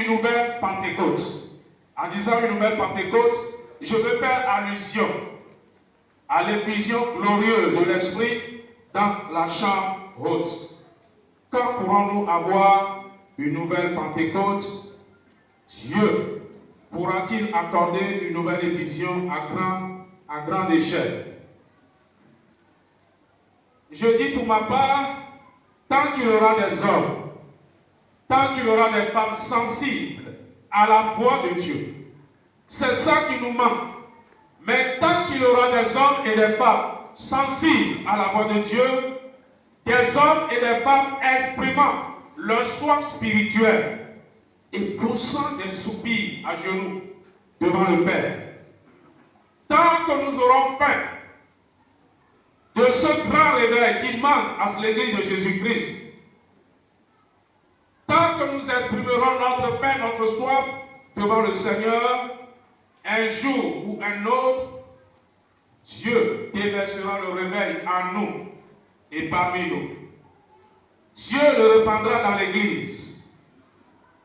une nouvelle Pentecôte. En disant une nouvelle Pentecôte, je veux faire allusion à l'effusion glorieuse de l'Esprit dans la chambre haute. Quand pourrons-nous avoir une nouvelle Pentecôte? Dieu pourra-t-il accorder une nouvelle effusion à grande échelle? Je dis pour ma part, tant qu'il y aura des hommes, tant qu'il y aura des femmes sensibles à la voix de Dieu, c'est ça qui nous manque. Mais tant qu'il y aura des hommes et des femmes sensibles à la voix de Dieu, des hommes et des femmes exprimant leur soif spirituelle et poussant des soupirs à genoux devant le Père, tant que nous aurons faim de ce grand réveil qui manque à l'église de Jésus-Christ, tant que nous exprimerons notre faim, notre soif devant le Seigneur, un jour ou un autre, Dieu déversera le réveil en nous et parmi nous. Dieu le répandra dans l'église.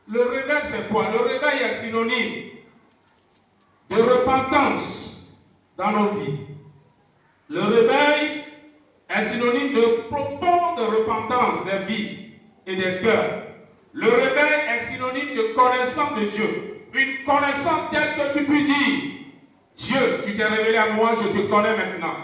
Le réveil, c'est quoi? Le réveil est synonyme de repentance dans nos vies. Le réveil est synonyme de profonde repentance des vies et des cœurs. Le réveil est synonyme de connaissance de Dieu. Une connaissance telle que tu peux dire, Dieu, tu t'es révélé à moi, je te connais maintenant.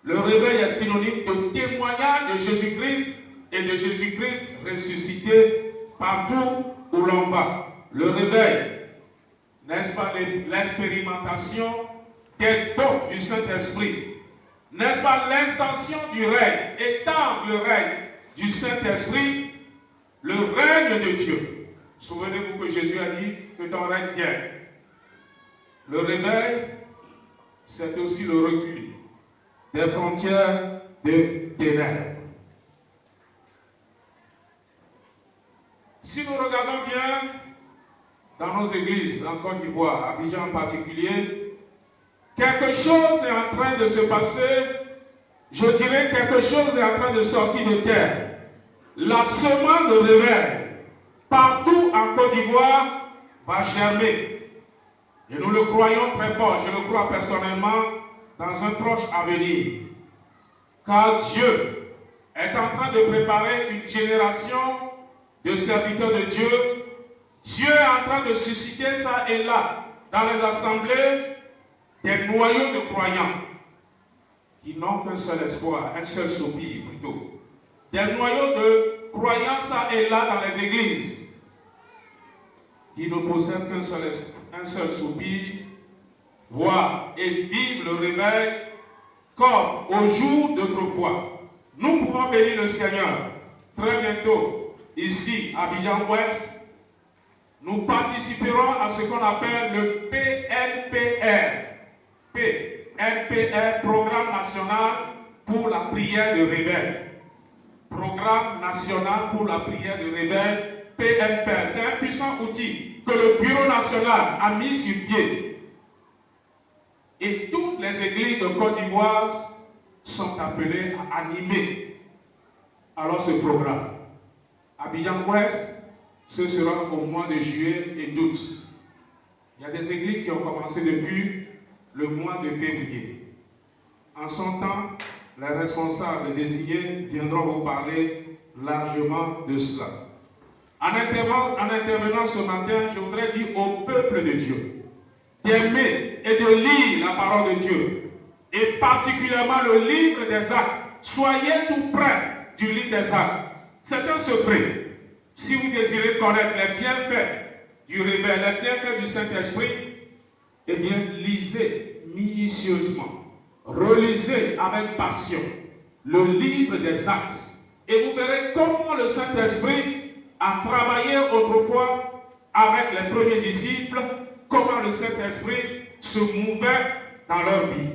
Le réveil est synonyme de témoignage de Jésus-Christ et de Jésus-Christ ressuscité partout où l'on va. Le réveil, n'est-ce pas l'expérimentation des dons du Saint-Esprit? N'est-ce pas l'extension du règne, étendre le règne du Saint-Esprit, le règne de Dieu? Souvenez-vous que Jésus a dit que ton règne vienne. Le réveil, c'est aussi le recul des frontières de ténèbres. Si nous regardons bien dans nos églises, en Côte d'Ivoire, à Abidjan en particulier, quelque chose est en train de se passer, je dirais quelque chose est en train de sortir de terre. La semence de réveil, partout en Côte d'Ivoire, va germer. Et nous le croyons très fort, je le crois personnellement, dans un proche avenir. Car Dieu est en train de préparer une génération de serviteurs de Dieu. Dieu est en train de susciter ça et là, dans les assemblées, des noyaux de croyants qui n'ont qu'un seul espoir, un seul soupir plutôt. Des noyaux de croyants ça et là dans les églises qui ne possèdent qu'un seul soupir, voir et vivre le réveil comme au jour d'autrefois. Nous pouvons bénir le Seigneur très bientôt ici à Abidjan-Ouest. Nous participerons à ce qu'on appelle le PNPR. PNPR, Programme National pour la prière de réveil. Programme National pour la prière de réveil, PNPR. C'est un puissant outil que le Bureau National a mis sur pied. Et toutes les églises de Côte d'Ivoire sont appelées à animer alors ce programme. Abidjan-Ouest, ce sera au mois de juillet et d'août. Il y a des églises qui ont commencé depuis le mois de février. En son temps, les responsables désignés viendront vous parler largement de cela. En intervenant ce matin, je voudrais dire au peuple de Dieu d'aimer et de lire la parole de Dieu, et particulièrement le livre des Actes. Soyez tout près du livre des Actes. C'est un secret. Si vous désirez connaître les bienfaits du réveil, les bienfaits du Saint-Esprit, eh bien, lisez minutieusement, relisez avec passion le livre des Actes, et vous verrez comment le Saint-Esprit a travaillé autrefois avec les premiers disciples, comment le Saint-Esprit se mouvait dans leur vie.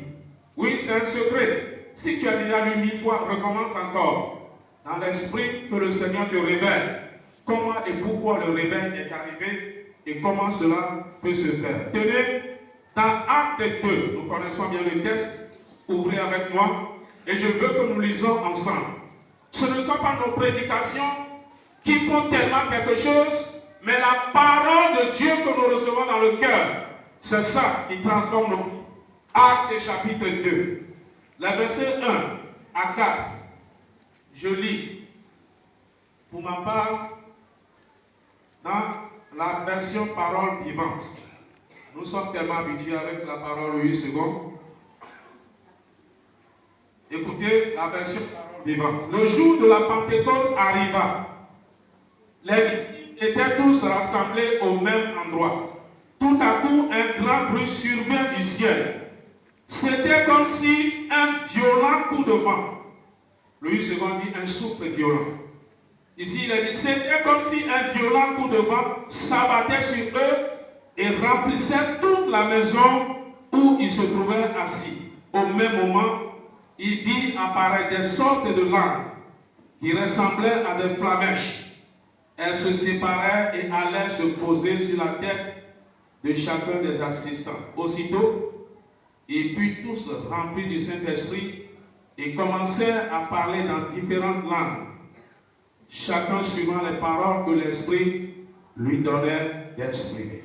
Oui, c'est un secret. Si tu as déjà lu 1000 fois, recommence encore. Dans l'esprit que le Seigneur te révèle. Comment et pourquoi le réveil est arrivé et comment cela peut se faire. Tenez, dans Acte 2, nous connaissons bien le texte, ouvrez avec moi, et je veux que nous lisons ensemble. Ce ne sont pas nos prédications qui font tellement quelque chose, mais la parole de Dieu que nous recevons dans le cœur, c'est ça qui transforme nos vies. Actes chapitre 2, les versets 1 à 4. Je lis. Pour ma part, dans la version parole vivante. Nous sommes tellement habitués avec la parole 8 secondes. Écoutez la version parole vivante. Le jour de la Pentecôte arriva. Les disciples étaient tous rassemblés au même endroit. Tout à coup, un grand bruit survint du ciel. C'était comme si un violent coup de vent. Le 8 secondes dit un souffle violent. Ici, il a dit, c'était comme si un violent coup de vent s'abattait sur eux et remplissait toute la maison où ils se trouvaient assis. Au même moment, il vit apparaître des sortes de langues qui ressemblaient à des flamèches. Elles se séparaient et allaient se poser sur la tête de chacun des assistants. Aussitôt, ils furent tous remplis du Saint-Esprit et commencèrent à parler dans différentes langues, chacun suivant les paroles que l'Esprit lui donnait d'exprimer.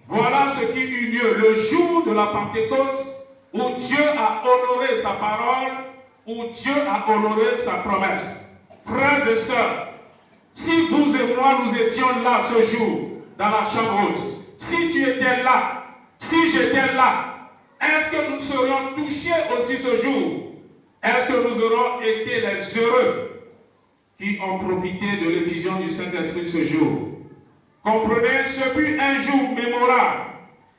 Voilà ce qui eut lieu le jour de la Pentecôte, où Dieu a honoré sa parole, où Dieu a honoré sa promesse. Frères et sœurs, si vous et moi nous étions là ce jour, dans la chambre haute, si tu étais là, si j'étais là, est-ce que nous serions touchés aussi ce jour? Est-ce que nous aurons été les heureux qui ont profité de l'effusion du Saint-Esprit ce jour? Comprenez, ce fut un jour mémorable,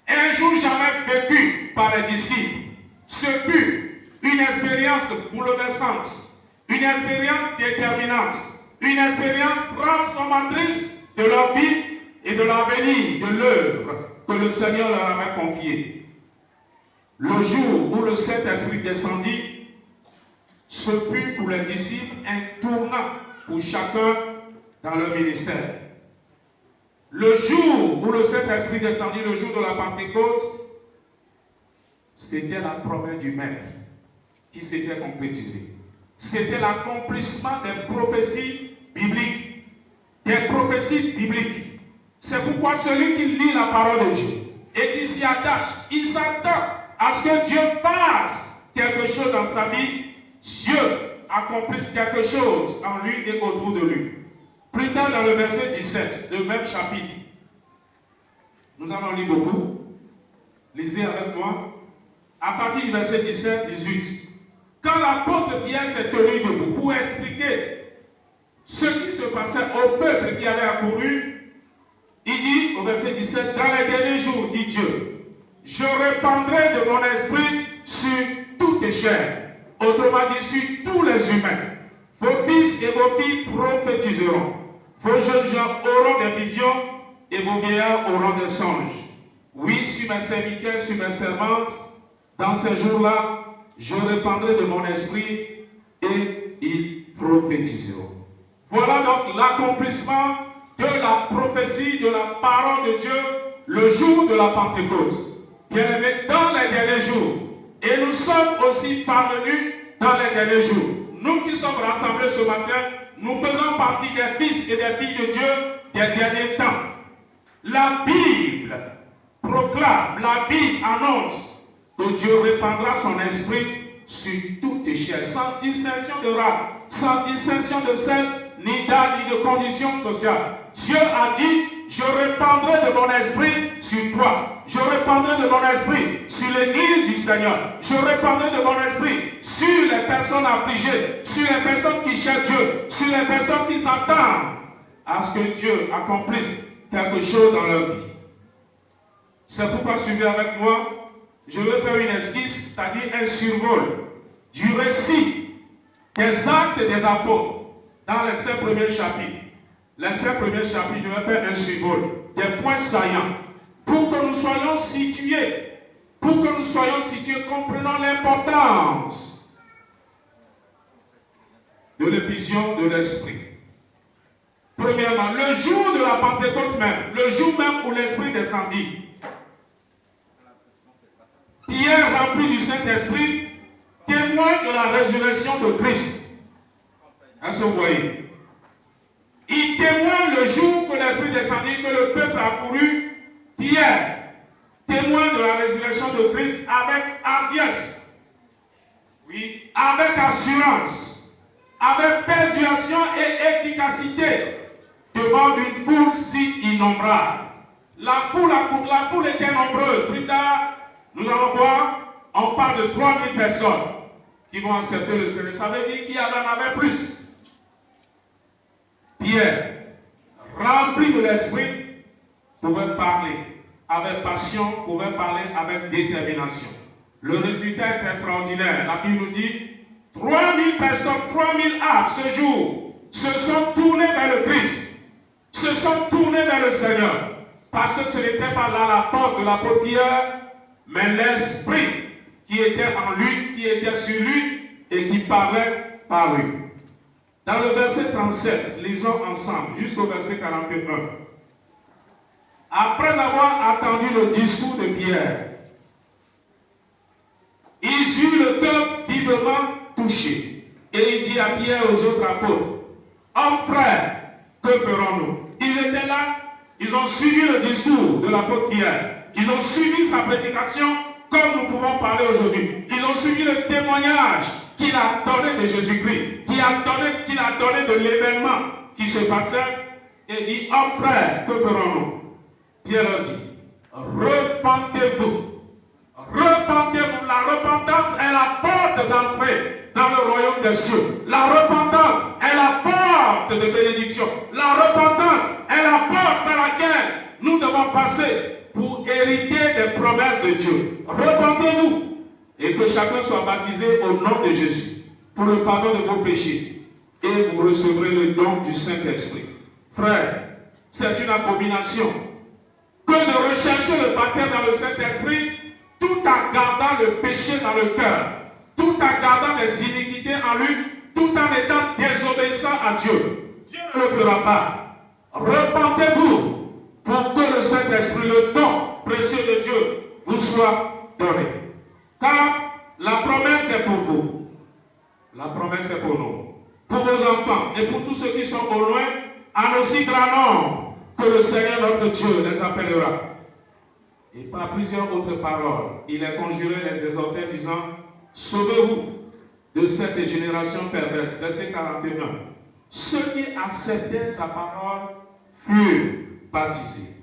un jour jamais vécu par les disciples. Ce fut une expérience bouleversante, une expérience déterminante, une expérience transformatrice de leur vie et de l'avenir de l'œuvre que le Seigneur leur avait confiée. Le jour où le Saint-Esprit descendit, ce fut pour les disciples un tournant pour chacun dans leur ministère. Le jour où le Saint-Esprit descendit, le jour de la Pentecôte, c'était la promesse du Maître qui s'était concrétisée. C'était l'accomplissement des prophéties bibliques. Des prophéties bibliques. C'est pourquoi celui qui lit la parole de Dieu et qui s'y attache, il s'attend à ce que Dieu fasse quelque chose dans sa vie. Dieu accomplisse quelque chose en lui et autour de lui. Plus tard dans le verset 17, le même chapitre, nous allons lire beaucoup. Lisez avec moi. À partir du verset 17-18. Quand l'apôtre Pierre s'est tenu debout pour expliquer ce qui se passait au peuple qui avait accouru, il dit au verset 17, dans les derniers jours, dit Dieu, je répandrai de mon esprit sur toutes les chairs. Autrement dit, sur tous les humains. Vos fils et vos filles prophétiseront. Vos jeunes gens auront des visions et vos vieillards auront des songes. Oui, sur mes serviteurs, sur mes servantes, dans ces jours-là, je répandrai de mon esprit et ils prophétiseront. Voilà donc l'accomplissement de la prophétie, de la parole de Dieu, le jour de la Pentecôte. Bien-aimés, dans les derniers jours, et nous sommes aussi parvenus dans les derniers jours. Nous qui sommes rassemblés ce matin, nous faisons partie des fils et des filles de Dieu des derniers temps. La Bible proclame, la Bible annonce que Dieu répandra son esprit sur toutes chairs, sans distinction de race, sans distinction de sexe, ni d'âge, ni de condition sociale. Dieu a dit, je répandrai de mon esprit sur toi. Je répandrai de mon esprit sur l'église du Seigneur. Je répandrai de mon esprit sur les personnes affligées, sur les personnes qui cherchent Dieu, sur les personnes qui s'attendent à ce que Dieu accomplisse quelque chose dans leur vie. C'est pourquoi suivez avec moi, je vais faire une esquisse, c'est-à-dire un survol du récit des actes des apôtres dans les 5 premiers chapitres. Les 5 premiers chapitres, je vais faire un survol, des points saillants, pour que nous soyons situés, comprenant l'importance de l'effusion de l'Esprit. Premièrement, le jour de la Pentecôte même, le jour même où l'Esprit descendit, Pierre, rempli du Saint-Esprit, témoigne de la résurrection de Christ. Est-ce que vous voyez? Il témoigne le jour que l'Esprit descendit, que le peuple a couru. Pierre, témoin de la résurrection de Christ avec hardiesse, oui, avec assurance, avec persuasion et efficacité, devant une foule si innombrable. La foule était nombreuse. Plus tard, nous allons voir, on parle de 3000 personnes qui vont accepter le Seigneur. Ça veut dire qu'il y en avait plus. Pierre, rempli de l'Esprit, pouvait parler avec passion, pouvait parler avec détermination. Le résultat est extraordinaire. La Bible nous dit 3000 personnes, 3000 âmes ce jour se sont tournés vers le Christ, se sont tournés vers le Seigneur. Parce que ce n'était pas là la force de l'apôtre Pierre, mais l'Esprit qui était en lui, qui était sur lui et qui parlait par lui. Dans le verset 37, lisons ensemble jusqu'au verset 41. Après avoir entendu le discours de Pierre, ils eurent le cœur vivement touché. Et il dit à Pierre et aux autres apôtres, hommes frères, que ferons-nous? Ils étaient là, ils ont suivi le discours de l'apôtre Pierre. Ils ont suivi sa prédication comme nous pouvons parler aujourd'hui. Ils ont suivi le témoignage qu'il a donné de Jésus-Christ, qu'il a donné de l'événement qui se passait, et dit, hommes frères, que ferons-nous? Pierre leur dit, repentez-vous. Repentez-vous. La repentance est la porte d'entrée dans le royaume des cieux. La repentance est la porte de bénédiction. La repentance est la porte par laquelle nous devons passer pour hériter des promesses de Dieu. Repentez-vous et que chacun soit baptisé au nom de Jésus pour le pardon de vos péchés et vous recevrez le don du Saint-Esprit. Frères, c'est une abomination que de rechercher le baptême dans le Saint-Esprit tout en gardant le péché dans le cœur, tout en gardant les iniquités en lui, tout en étant désobéissant à Dieu. Dieu ne le fera pas. Repentez-vous pour que le Saint-Esprit, le don précieux de Dieu, vous soit donné. Car la promesse est pour vous. La promesse est pour nous, pour vos enfants et pour tous ceux qui sont au loin, en aussi grand nombre que le Seigneur notre Dieu les appellera. Et par plusieurs autres paroles, il a conjuré les exhortés disant, sauvez-vous de cette génération perverse. Verset 41. Ceux qui acceptaient sa parole furent baptisés.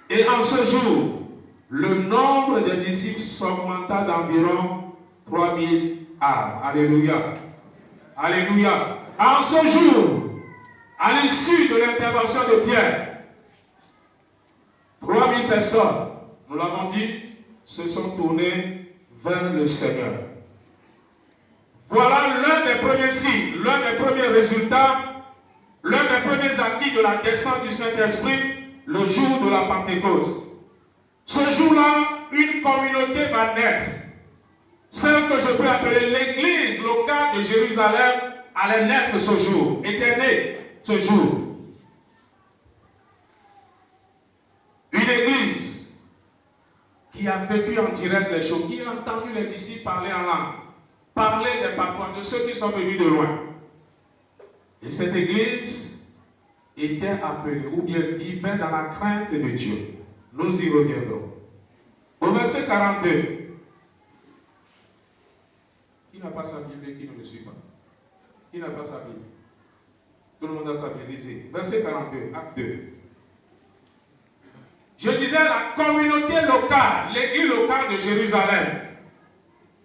Et en ce jour, le nombre des disciples s'augmenta d'environ 3000 âmes. Alléluia. Alléluia. En ce jour, à l'issue de l'intervention de Pierre, 3000 personnes, nous l'avons dit, se sont tournés vers le Seigneur. Voilà l'un des premiers signes, l'un des premiers résultats, l'un des premiers acquis de la descente du Saint-Esprit, le jour de la Pentecôte. Ce jour-là, une communauté va naître. Celle que je peux appeler l'église locale de Jérusalem allait naître ce jour, était née ce jour. Une église qui a vécu en direct les choses, qui a entendu les disciples parler en langue, parler des patois, de ceux qui sont venus de loin. Et cette église était appelée, ou bien vivait dans la crainte de Dieu. Nous y reviendrons. Au verset 42, qui n'a pas sa Bible et qui ne le suit pas? Qui n'a pas sa Bible? Tout le monde a sa Bible, lisez. Verset 42, acte 2. Je disais, la communauté locale, l'église locale de Jérusalem,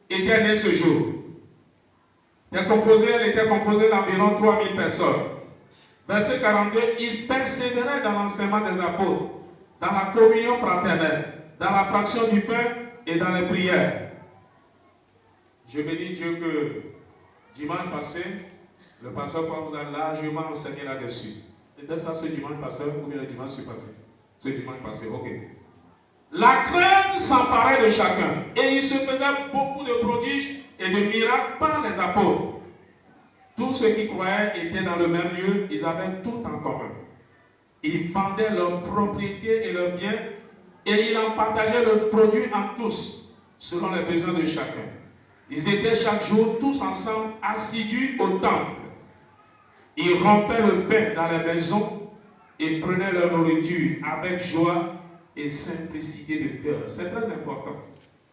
était née ce jour. Elle était composée d'environ 3000 personnes. Verset 42, ils persévéraient dans l'enseignement des apôtres, dans la communion fraternelle, dans la fraction du pain et dans les prières. Je bénis Dieu que dimanche passé, le pasteur Paul vous a largement enseigné là-dessus. C'était ça ce dimanche passé ou bien le dimanche passé? Ce dimanche passé, ok. La crainte s'emparait de chacun et il se faisait beaucoup de prodiges et de miracles par les apôtres. Tous ceux qui croyaient étaient dans le même lieu, ils avaient tout en commun. Ils vendaient leurs propriétés et leurs biens et ils en partageaient le produit en tous, selon les besoins de chacun. Ils étaient chaque jour tous ensemble assidus au temple. Ils rompaient le pain dans la maison et prenaient leur nourriture avec joie et simplicité de cœur. C'est très important.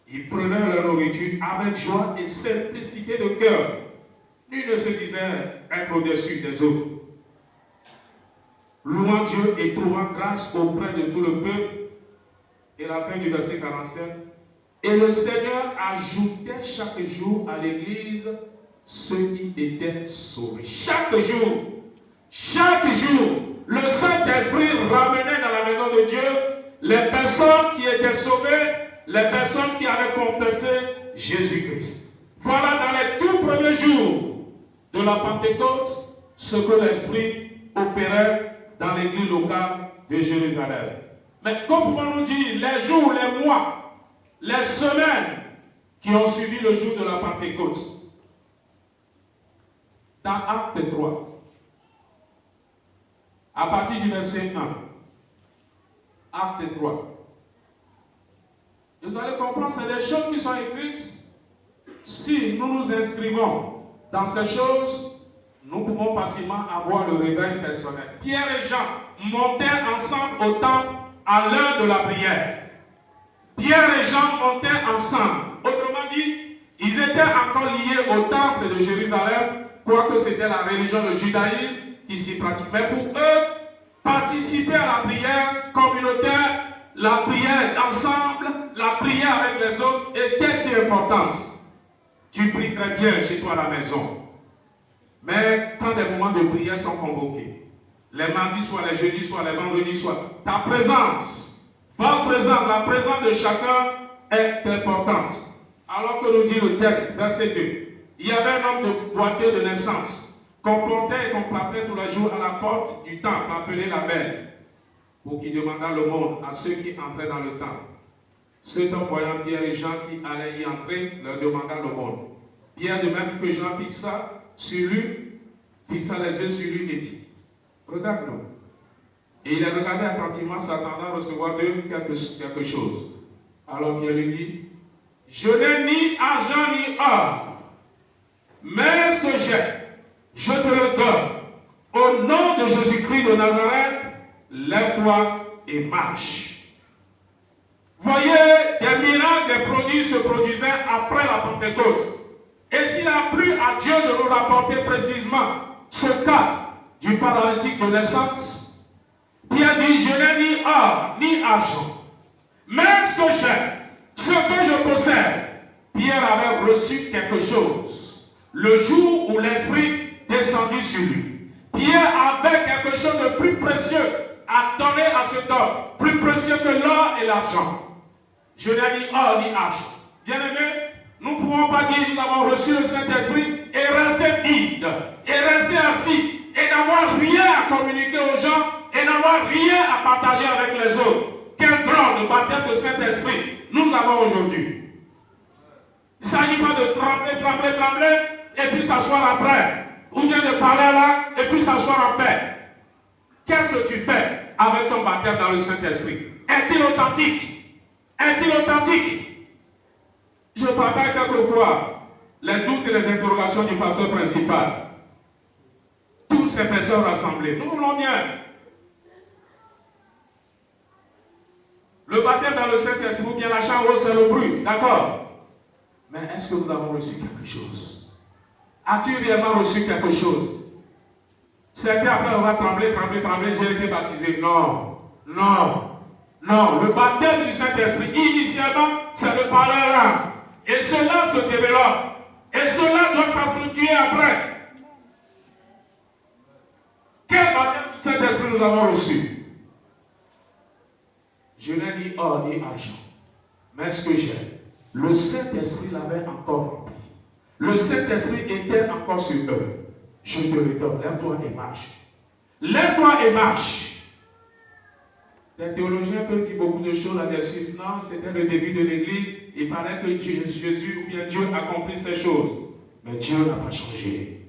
Ils prenaient leur nourriture avec joie et simplicité de cœur. Nul ne se disait être au-dessus des autres. Louant Dieu et trouvant grâce auprès de tout le peuple. Et la fin du verset 47. Et le Seigneur ajoutait chaque jour à l'église ceux qui étaient sauvés. Chaque jour, le Saint-Esprit ramenait dans la maison de Dieu les personnes qui étaient sauvées, les personnes qui avaient confessé Jésus-Christ. Voilà dans les tout premiers jours de la Pentecôte ce que l'Esprit opérait dans l'église locale de Jérusalem. Mais comme pouvons-nous dire les jours, les mois, les semaines qui ont suivi le jour de la Pentecôte? Dans Acte 3, à partir du verset 1, Acte 3, vous allez comprendre, c'est des choses qui sont écrites. Si nous nous inscrivons dans ces choses, nous pouvons facilement avoir le réveil personnel. Pierre et Jean montaient ensemble au temple à l'heure de la prière. Pierre et Jean montaient ensemble. Autrement dit, ils étaient encore liés au temple de Jérusalem, quoique c'était la religion de judaïsme qui s'y pratiquait. Mais pour eux, participer à la prière communautaire, la prière ensemble, la prière avec les autres était si importante. Tu pries très bien chez toi à la maison. Mais quand des moments de prière sont convoqués, les mardis soirs, les jeudis soirs, les vendredis soirs, ta présence, votre présence, la présence de chacun est importante. Alors que nous dit le texte, verset 2, il y avait un homme de boiteux de naissance qu'on portait et qu'on plaçait tous les jours à la porte du temple, appelé la Belle, pour qu'il demandât l'aumône à ceux qui entraient dans le temple. Ceux en voyant Pierre et Jean qui allaient y entrer, leur demanda l'aumône. Pierre, de même que Jean fixa les yeux sur lui et dit, regarde-nous. Et il les regardait attentivement, s'attendant à recevoir d'eux quelque chose. Alors Pierre lui dit, je n'ai ni argent ni or, mais ce que j'ai, je te le donne. Au nom de Jésus-Christ de Nazareth, lève-toi et marche. Voyez, des miracles, des prodiges se produisaient après la Pentecôte. Et s'il a plu à Dieu de nous rapporter précisément ce cas du paralytique de naissance, Pierre dit, je n'ai ni or, ni argent, mais ce que j'ai, ce que je possède. Pierre avait reçu quelque chose le jour où l'Esprit descendit sur lui. Pierre avait quelque chose de plus précieux à donner à cet homme, plus précieux que l'or et l'argent. Je n'ai ni or ni argent. Bien-aimés, nous ne pouvons pas dire que nous avons reçu le Saint-Esprit et rester vide, et rester assis, et n'avoir rien à communiquer aux gens, et n'avoir rien à partager avec les autres. Quel grand de baptême de Saint-Esprit nous avons aujourd'hui. Il ne s'agit pas de trembler, et puis s'asseoir après. Ou bien de parler là, et puis s'asseoir en paix. Qu'est-ce que tu fais avec ton baptême dans le Saint-Esprit? Est-il authentique? Est-il authentique? Je partage quelquefois les doutes et les interrogations du pasteur principal. Toutes ces personnes rassemblées. Nous voulons bien. Le baptême dans le Saint-Esprit ou bien la chambre, c'est le bruit. D'accord? Mais est-ce que nous avons reçu quelque chose? As-tu réellement reçu quelque chose? Certains après on va trembler, j'ai été baptisé. Non. Le baptême du Saint-Esprit, initialement, c'est le parler là. Et cela se développe. Et cela doit s'accentuer après. Quel baptême du Saint-Esprit nous avons reçu? Je n'ai ni or ni argent. Mais ce que j'ai, le Saint-Esprit l'avait encore rempli. Le Saint-Esprit était encore sur eux. Je te le donne. Lève-toi et marche. Lève-toi et marche. Les théologiens peuvent dire beaucoup de choses là-dessus. Non, c'était le début de l'Église. Il fallait que Jésus ou bien Dieu accomplisse ces choses. Mais Dieu n'a pas changé.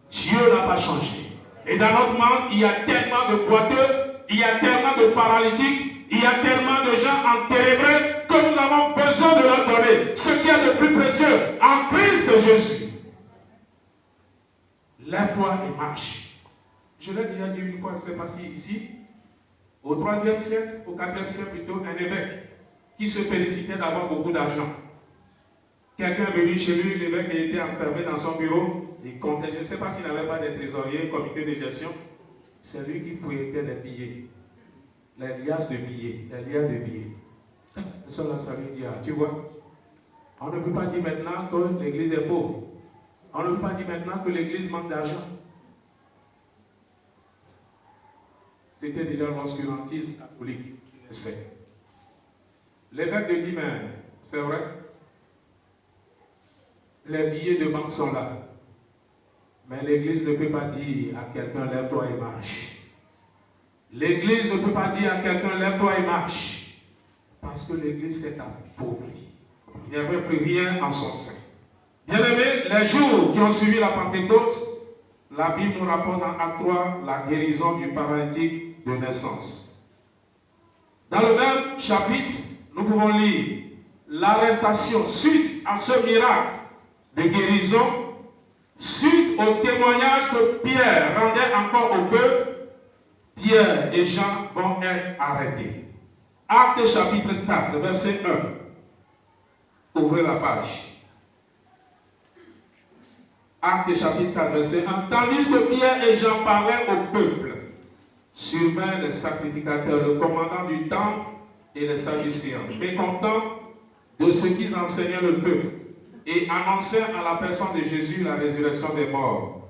Dieu n'a pas changé. Et dans notre monde, il y a tellement de boiteux, il y a tellement de paralytiques, il y a tellement de gens enténébrés que nous avons besoin de leur donner ce qu'il y a de plus précieux en Christ Jésus. Lève-toi et marche. Je l'ai déjà dit une fois, c'est passé ici, au 3e siècle, au 4e siècle plutôt, un évêque qui se félicitait d'avoir beaucoup d'argent. Quelqu'un est venu chez lui, l'évêque était enfermé dans son bureau, il comptait, je ne sais pas s'il n'avait pas des trésoriers, comité de gestion, c'est lui qui fouettait les billets, les liasses de billets, les liasses de billets. Ça, ça lui dit, tu vois, on ne peut pas dire maintenant que l'église est pauvre. On ne peut pas dire maintenant que l'église manque d'argent. C'était déjà l'obscurantisme catholique qui naissait. L'évêque de dit, mais c'est vrai, les billets de banque sont là. Mais l'église ne peut pas dire à quelqu'un, lève-toi et marche. L'église ne peut pas dire à quelqu'un, lève-toi et marche. Parce que l'église s'est appauvrie. Il n'y avait plus rien en son sein. Bien aimés, les jours qui ont suivi la Pentecôte, la Bible nous rapporte dans Acte 3 la guérison du paralytique de naissance. Dans le même chapitre, nous pouvons lire l'arrestation suite à ce miracle de guérison, suite au témoignage que Pierre rendait encore au peuple. Pierre et Jean vont être arrêtés. Acte chapitre 4, verset 1. Ouvrez la page. Acte chapitre 4, verset 1. Tandis que Pierre et Jean parlaient au peuple, survinrent les sacrificateurs, le commandant du temple et les sadducéens, mécontents de ce qu'ils enseignaient le peuple, et annonçèrent à la personne de Jésus la résurrection des morts.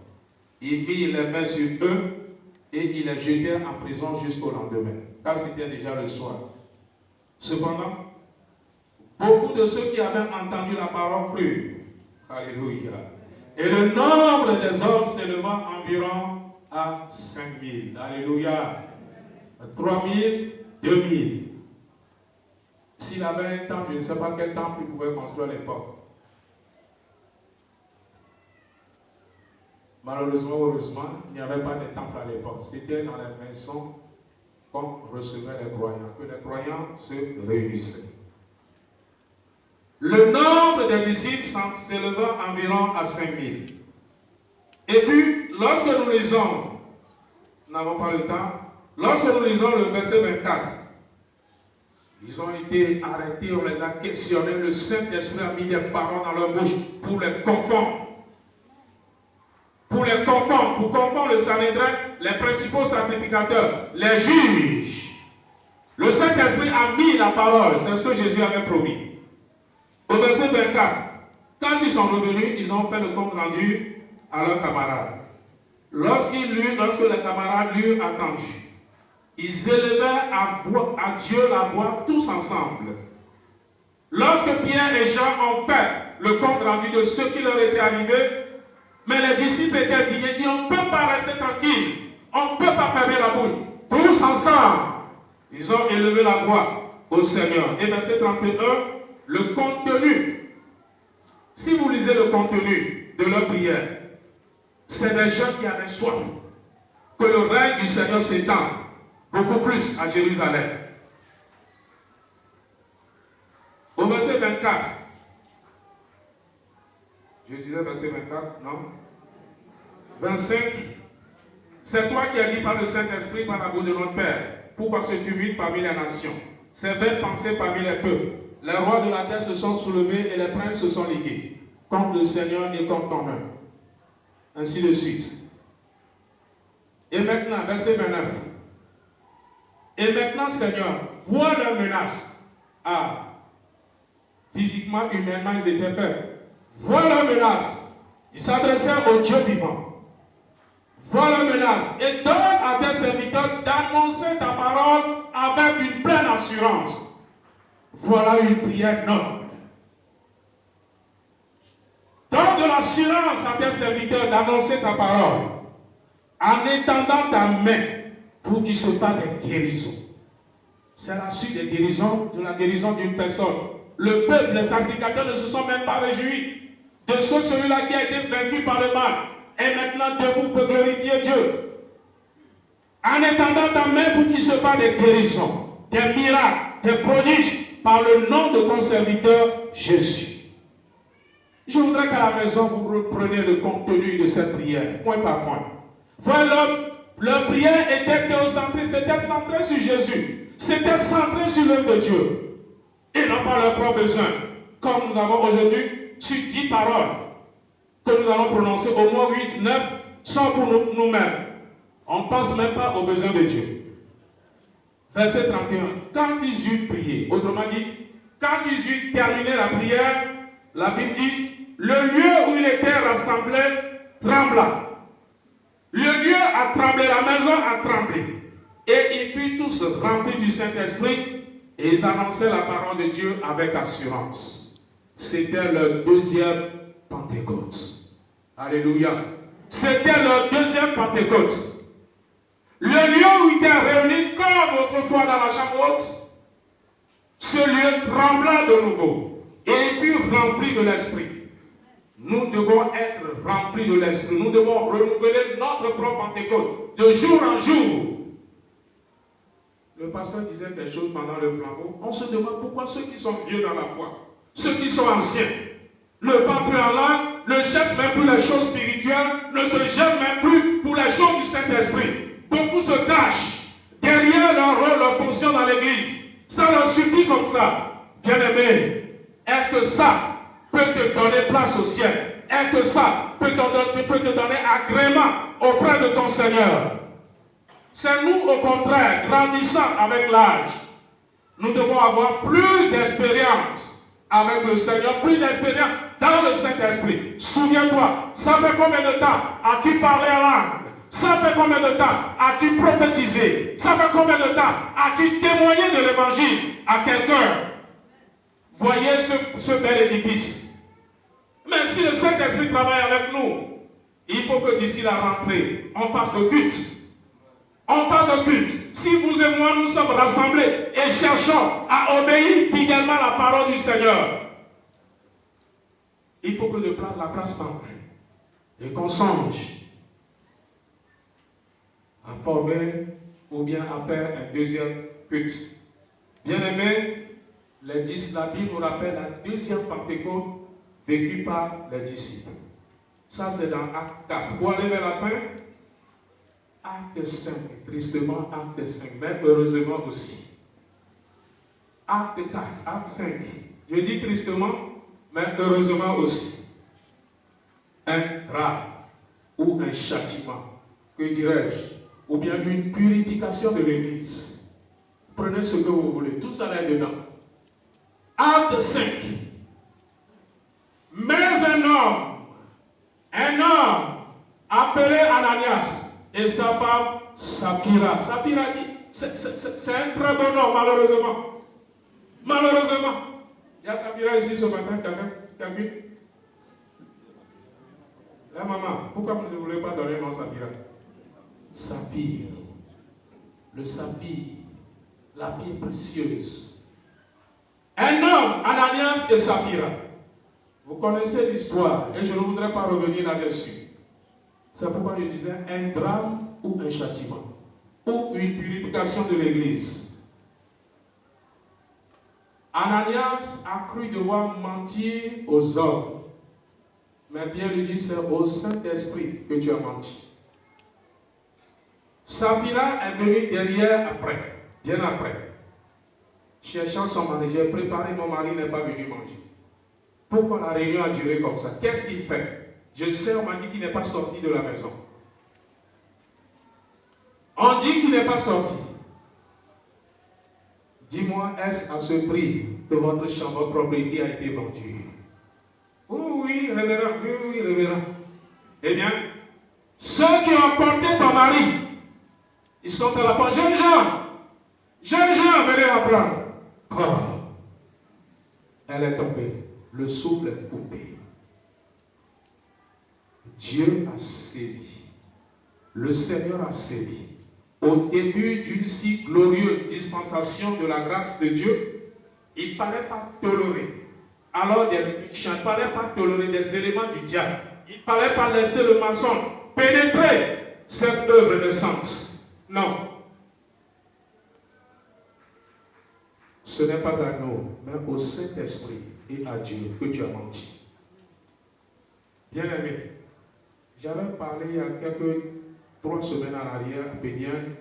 Ils mirent les mains sur eux et ils les jetèrent en prison jusqu'au lendemain, car c'était déjà le soir. Cependant, beaucoup de ceux qui avaient entendu la parole crurent. Alléluia. Et le nombre des hommes s'élevant environ à 5000. Alléluia. 3000, 2000. S'il avait un temple, je ne sais pas quel temple il pouvait construire à l'époque. Malheureusement, heureusement, il n'y avait pas de temple à l'époque. C'était dans les maisons qu'on recevait les croyants, que les croyants se réunissaient. Le nombre des disciples s'élevant environ à 5000. Et puis, lorsque nous lisons, nous n'avons pas le temps, lorsque nous lisons le verset 24, ils ont été arrêtés, on les a questionnés, le Saint-Esprit a mis des paroles dans leur bouche pour les confondre. Pour les confondre, pour confondre le Sanhédrin, les principaux sacrificateurs, les juges. Le Saint-Esprit a mis la parole, c'est ce que Jésus avait promis. Au verset 24, quand ils sont revenus, ils ont fait le compte rendu à leurs camarades. Lorsque les camarades l'eurent entendu, ils élevèrent à Dieu la voix tous ensemble. Lorsque Pierre et Jean ont fait le compte rendu de ce qui leur était arrivé, mais les disciples étaient indignés, ils disent, on ne peut pas rester tranquille, on ne peut pas fermer la bouche. Tous ensemble, ils ont élevé la voix au Seigneur. Et verset 31, le contenu, si vous lisez le contenu de leur prière, c'est des gens qui avaient soif que le règne du Seigneur s'étende beaucoup plus à Jérusalem. Au verset 24, je disais verset 24, non? 25, c'est toi qui as dit par le Saint-Esprit, par la bouche de notre Père, pourquoi ce tumulte parmi les nations, ces belles pensées parmi les peuples. Les rois de la terre se sont soulevés et les princes se sont ligués contre le Seigneur et contre ton œuvre. Ainsi de suite. Et maintenant, verset 29. Et maintenant, Seigneur, vois leurs menaces. Ah, physiquement, humainement, ils étaient faibles. Vois leurs menaces. Ils s'adressaient au Dieu vivant. Vois leurs menaces. Et donne à tes serviteurs d'annoncer ta parole avec une pleine assurance. Voilà une prière noble. Donne de l'assurance à tes serviteurs d'annoncer ta parole en étendant ta main pour qu'il se fasse des guérisons. C'est la suite des guérisons, de la guérison d'une personne. Le peuple, les sacrificateurs ne se sont même pas réjouis de celui-là qui a été vaincu par le mal et maintenant debout pour glorifier Dieu. En étendant ta main pour qu'il se fasse des guérisons, des miracles, des prodiges, par le nom de ton serviteur Jésus. Je voudrais qu'à la maison vous repreniez le contenu de cette prière, point par point. Voilà Leur prière était théocentrée, c'était centré sur Jésus. C'était centré sur l'œuvre de Dieu. Et non pas leurs propres besoins. Comme nous avons aujourd'hui sur 10 paroles que nous allons prononcer, au moins 8, 9 sont pour nous-mêmes. On ne pense même pas aux besoins de Dieu. Verset 31. Quand ils eurent prié, autrement dit, quand ils eurent terminé la prière, la Bible dit, le lieu où il était rassemblé trembla. Le lieu a tremblé, la maison a tremblé. Et ils furent tous remplis du Saint-Esprit et ils annonçaient la parole de Dieu avec assurance. C'était leur deuxième Pentecôte. Alléluia. C'était leur deuxième Pentecôte. Le lieu où ils étaient réunis comme autrefois dans la chambre haute, ce lieu trembla de nouveau et ils furent remplis de l'Esprit. Nous devons être remplis de l'Esprit. Nous devons renouveler notre propre Pentecôte de jour en jour. Le pasteur disait quelque chose pendant le flambeau. On se demande pourquoi ceux qui sont vieux dans la foi, ceux qui sont anciens, ne parlent plus en langue, ne cherchent même plus les choses spirituelles, ne se gênent même plus pour les choses du Saint-Esprit. Beaucoup se cachent derrière leur rôle, leur fonction dans l'église. Ça leur suffit comme ça. Bien-aimé, est-ce que ça peut te donner place au ciel? Est-ce que ça peut te donner agrément auprès de ton Seigneur? C'est nous, au contraire, grandissant avec l'âge. Nous devons avoir plus d'expérience avec le Seigneur, plus d'expérience dans le Saint-Esprit. Souviens-toi, ça fait combien de temps as-tu parlé en langue? Ça fait combien de temps as-tu prophétisé? Ça fait combien de temps as-tu témoigné de l'évangile à quelqu'un? Voyez ce bel édifice. Mais si le Saint-Esprit travaille avec nous, il faut que d'ici la rentrée, on fasse le culte. On fasse le culte. Si vous et moi, nous sommes rassemblés et cherchons à obéir fidèlement à la parole du Seigneur, il faut que la place manque et qu'on songe à former ou bien à faire un deuxième culte. Bien-aimés, la Bible nous rappelle la deuxième Pentecôte vécue par les disciples. Ça, c'est dans Acte 4. Pour aller vers la fin, Acte 5, tristement Acte 5, mais heureusement aussi. Acte 4, Acte 5. Je dis tristement, mais heureusement aussi. Un drame ou un châtiment, que dirais-je, ou bien une purification de l'Église. Prenez ce que vous voulez, tout ça là est dedans. Acte 5. Mais un homme appelé Ananias et sa femme Saphira. Saphira, c'est un très bon nom, malheureusement. Malheureusement. Il y a Saphira ici ce matin, quelqu'un. La maman, pourquoi vous ne voulez pas donner le nom Saphira? Saphir. Le saphir. La pierre précieuse. Un homme, Ananias et Saphira. Vous connaissez l'histoire et je ne voudrais pas revenir là-dessus. C'est pourquoi je disais un drame ou un châtiment ou une purification de l'Église. Ananias a cru devoir mentir aux hommes. Mais Pierre lui dit, c'est au Saint-Esprit que tu as menti. Saphira est venue derrière après, bien après, cherchant son manager, préparé, mon mari n'est pas venu manger. Pourquoi la réunion a duré comme ça? Qu'est-ce qu'il fait? Je sais, on m'a dit qu'il n'est pas sorti de la maison. On dit qu'il n'est pas sorti. Dis-moi, est-ce à ce prix que votre chambre, votre propriété a été vendue? Oui, révérend, oui, révérend. Eh bien, ceux qui ont porté ton mari, ils sont à la porte. Jeunes gens, venez la prendre. Oh, elle est tombée. Le souffle est coupé. Dieu a sévi. Le Seigneur a sévi. Au début d'une si glorieuse dispensation de la grâce de Dieu, il ne fallait pas tolérer. Alors, il ne fallait pas tolérer des éléments du diable. Il ne fallait pas laisser le maçon pénétrer cette œuvre naissante. Non. Ce n'est pas à nous, mais au Saint-Esprit et à Dieu que tu as menti. Bien-aimé, j'avais parlé il y a quelques 3 semaines en arrière à Péniel,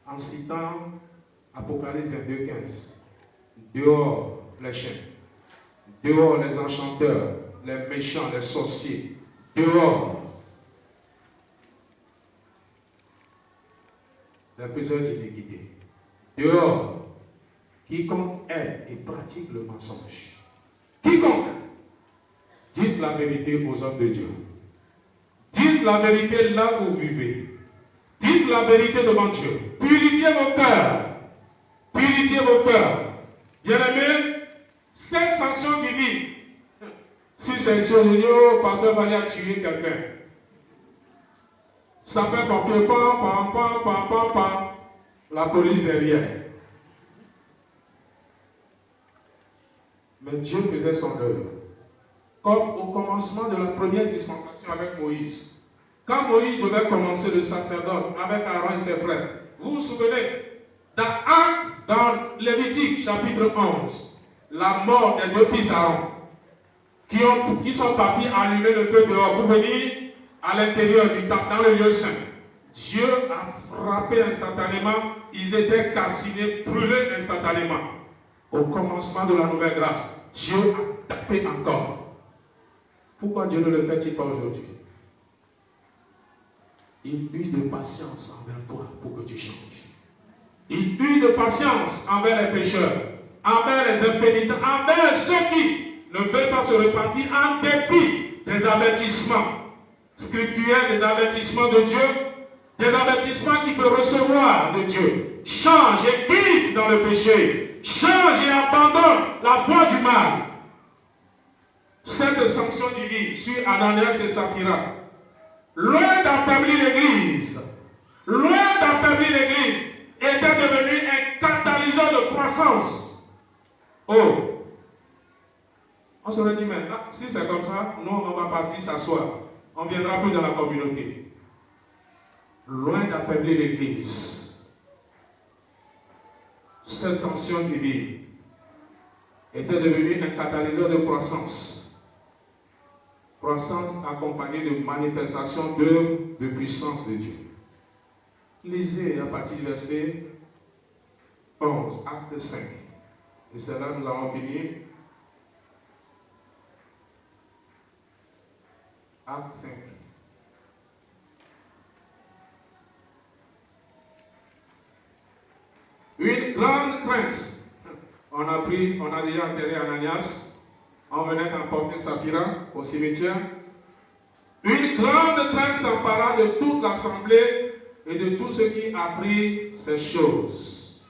en citant Apocalypse 22, 15. Dehors les chiens, dehors les enchanteurs, les méchants, les sorciers, dehors les faiseurs d'iniquité, dehors quiconque aime et pratique le mensonge. Quiconque, dites la vérité aux hommes de Dieu. Dites la vérité là où vous vivez. Dites la vérité devant Dieu. Purifiez vos cœurs. Purifiez vos cœurs. Bien-aimés, cette sanction divine, si c'est une chose, oh, pasteur fallait tuer quelqu'un. Ça fait papier, pam, la police derrière. Mais Dieu faisait son œuvre. Comme au commencement de la première dispensation avec Moïse. Quand Moïse devait commencer le sacerdoce avec Aaron et ses frères, vous vous souvenez, dans Lévitique chapitre 11, la mort des 2 fils Aaron, qui sont partis allumer le feu dehors pour venir à l'intérieur du temple, dans le lieu saint. Dieu a frappé instantanément, ils étaient calcinés, brûlés instantanément. Au commencement de la nouvelle grâce, Dieu a tapé encore. Pourquoi Dieu ne le fait-il pas aujourd'hui? Il eut de patience envers toi pour que tu changes. Il eut de patience envers les pécheurs, envers les impénitents, envers ceux qui ne veulent pas se repentir en dépit des avertissements scripturaires, des avertissements de Dieu, des avertissements qu'il peut recevoir de Dieu. Change et quitte dans le péché. Change et abandonne la voie du mal. Cette sanction divine sur Ananias et Saphira, loin d'affaiblir l'Église, était devenu un catalyseur de croissance. Oh, on se dit, mais si c'est comme ça, nous on va partir s'asseoir. On ne viendra plus dans la communauté. Loin d'affaiblir l'Église, cette sanction divine était devenue un catalyseur de croissance. Croissance accompagnée de manifestations d'œuvres de puissance de Dieu. Lisez à partir du verset 11, acte 5. Et c'est là que nous allons finir. Acte 5. Une grande crainte. On a déjà enterré Ananias. On venait d'emporter Saphira au cimetière. Une grande crainte s'empara de toute l'assemblée et de tous ceux qui apprirent ces choses.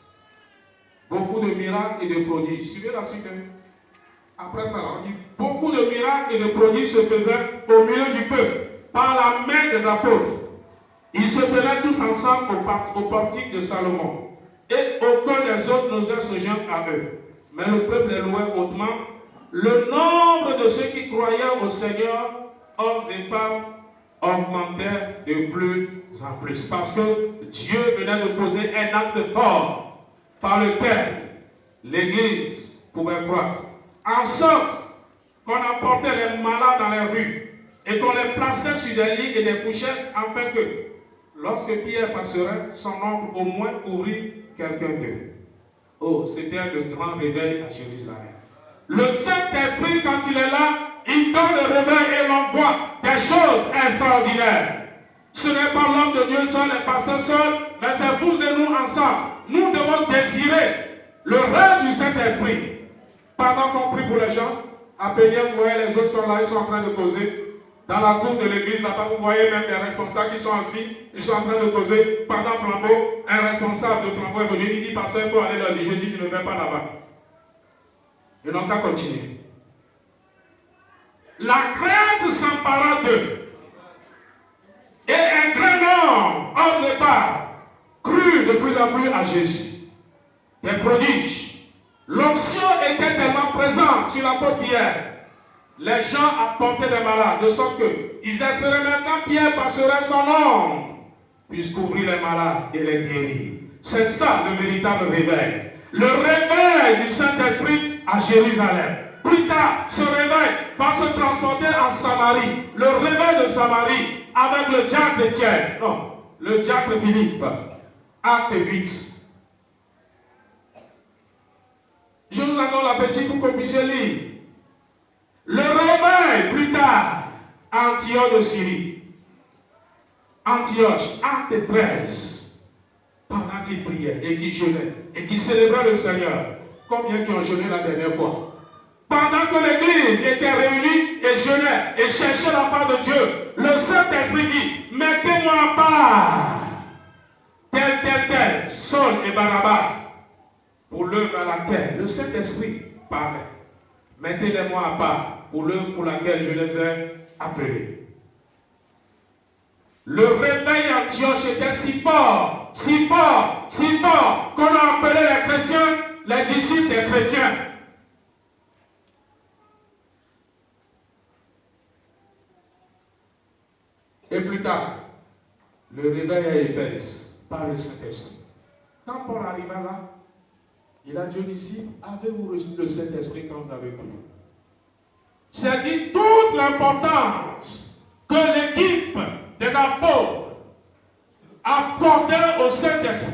Beaucoup de miracles et de prodiges. Suivez la suite. Après ça, on dit beaucoup de miracles et de prodiges se faisaient au milieu du peuple par la main des apôtres. Ils se tenaient tous ensemble au portique de Salomon. Et aucun des autres n'osait se joindre à eux. Mais le peuple les louait hautement. Le nombre de ceux qui croyaient au Seigneur, hommes et femmes, augmentait de plus en plus. Parce que Dieu venait de poser un acte fort par lequel l'Église pouvait croître. En sorte qu'on emportait les malades dans les rues et qu'on les plaçait sur des lits et des couchettes afin que, lorsque Pierre passerait, son ombre au moins couvrit quelqu'un d'eux. Oh, c'était le grand réveil à Jérusalem. Le Saint-Esprit, quand il est là, il donne le réveil et l'on voit des choses extraordinaires. Ce n'est pas l'homme de Dieu seul, les pasteurs seuls, mais c'est vous et nous ensemble. Nous devons désirer le rêve du Saint-Esprit. Pendant qu'on prie pour les gens, à Péniel, vous voyez, les autres sont là, ils sont en train de causer. Dans la cour de l'église, là-bas, vous voyez même des responsables qui sont assis, ils sont en train de causer. Pendant Flambeau, un responsable de Flambeau est venu, il dit, pasteur, il faut aller leur dire. Je dis, je ne vais pas là-bas. Ils n'ont qu'à continuer. La crainte s'empara d'eux. Et un grand nombre, hommes et femmes, crurent de plus en plus à Jésus. Des prodiges. L'onction était tellement présente sur l'apôtre Pierre. Les gens apportaient des malades, de sorte qu'ils espéraient même quand Pierre passerait son nom, puisse couvrir les malades et les guérir. C'est ça le véritable réveil. Le réveil du Saint-Esprit à Jérusalem. Plus tard, ce réveil va se transporter en Samarie. Le réveil de Samarie avec le diable d'Étienne. Non, le diacre Philippe, acte 8. Je vous en donne l'appétit pour qu'on puisse lire. Le réveil plus tard, Antioche de Syrie. Antioche, acte 13. Pendant qu'il priait et qu'il jeûnait et qu'il célébrait le Seigneur. Combien qui ont jeûné la dernière fois? Pendant que l'église était réunie et jeûnait et cherchait la part de Dieu, le Saint-Esprit dit, mettez-moi à part tel, Saul et Barabbas, pour l'œuvre à laquelle le Saint-Esprit parlait. Mettez-les-moi à part pour l'œuvre pour laquelle je les ai appelés. Le réveil Antioche était si fort, qu'on a appelé les chrétiens les disciples des chrétiens. Et plus tard, le réveil à Éphèse par le Saint-Esprit. Quand Paul arriva là, il a dit aux disciples, avez-vous reçu le Saint-Esprit quand vous avez cru? C'est-à-dire toute l'importance que l'équipe des apôtres accordait au Saint-Esprit.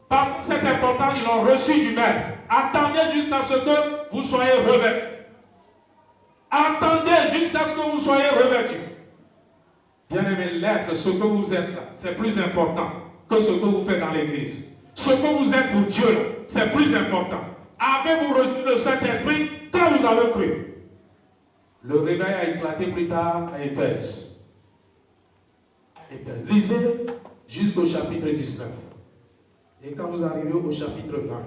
Parce que c'est important, ils l'ont reçu du Maître. Attendez jusqu'à ce que vous soyez revêtus. Attendez jusqu'à ce que vous soyez revêtus. Bien-aimés, l'être, ce que vous êtes là, c'est plus important que ce que vous faites dans l'église. Ce que vous êtes pour Dieu, c'est plus important. Avez-vous reçu le Saint-Esprit quand vous avez cru? Le réveil a éclaté plus tard à Éphèse. Lisez jusqu'au chapitre 19. Et quand vous arrivez au chapitre 20,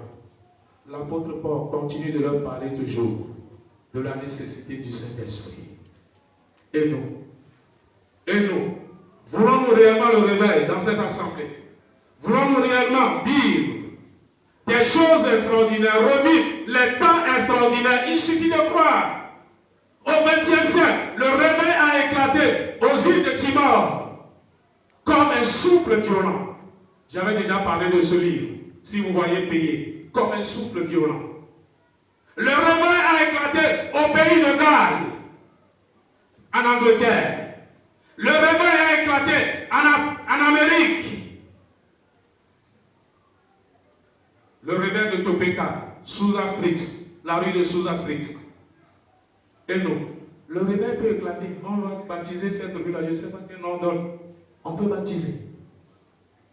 l'apôtre Paul continue de leur parler toujours de la nécessité du Saint-Esprit. Et nous, voulons-nous réellement le réveil dans cette assemblée? Voulons-nous réellement vivre des choses extraordinaires, revivre les temps extraordinaires? Il suffit de croire. Au XXe siècle, le réveil a éclaté aux îles de Timor comme un souffle violent. J'avais déjà parlé de ce livre, si vous voyez payer, comme un souffle violent. Le réveil a éclaté au pays de Galles, en Angleterre. Le réveil a éclaté en Amérique. Le réveil de Topeka, Sousa Street, la rue de Sousa Street. Et nous, le réveil peut éclater. On va baptiser cette rue-là, je ne sais pas quel nom on donne. On peut baptiser.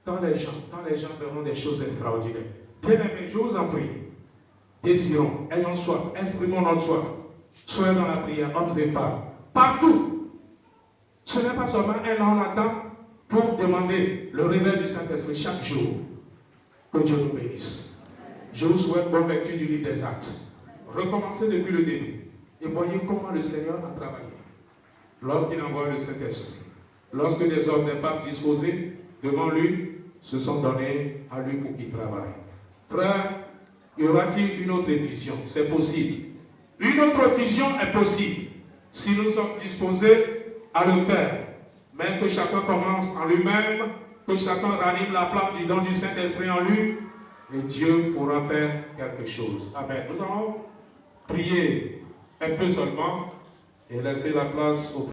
Quand les gens verront des choses extraordinaires. Bien aimés, je vous en prie. Désirons, ayons soif, exprimons notre soif. Soyons dans la prière, hommes et femmes. Partout. Ce n'est pas seulement un an on attend pour demander le réveil du Saint-Esprit chaque jour. Que Dieu nous bénisse. Je vous souhaite bonne lecture du livre des Actes. Recommencez depuis le début. Et voyez comment le Seigneur a travaillé. Lorsqu'il envoie le Saint-Esprit. Lorsque des hommes des papes disposés devant lui se sont donnés à lui pour qu'il travaille. Frère, y aura-t-il une autre vision? C'est possible. Une autre vision est possible. Si nous sommes disposés à le faire. Même que chacun commence en lui-même, que chacun ranime la flamme du don du Saint-Esprit en lui, et Dieu pourra faire quelque chose. Amen. Nous allons prier un peu seulement et laisser la place au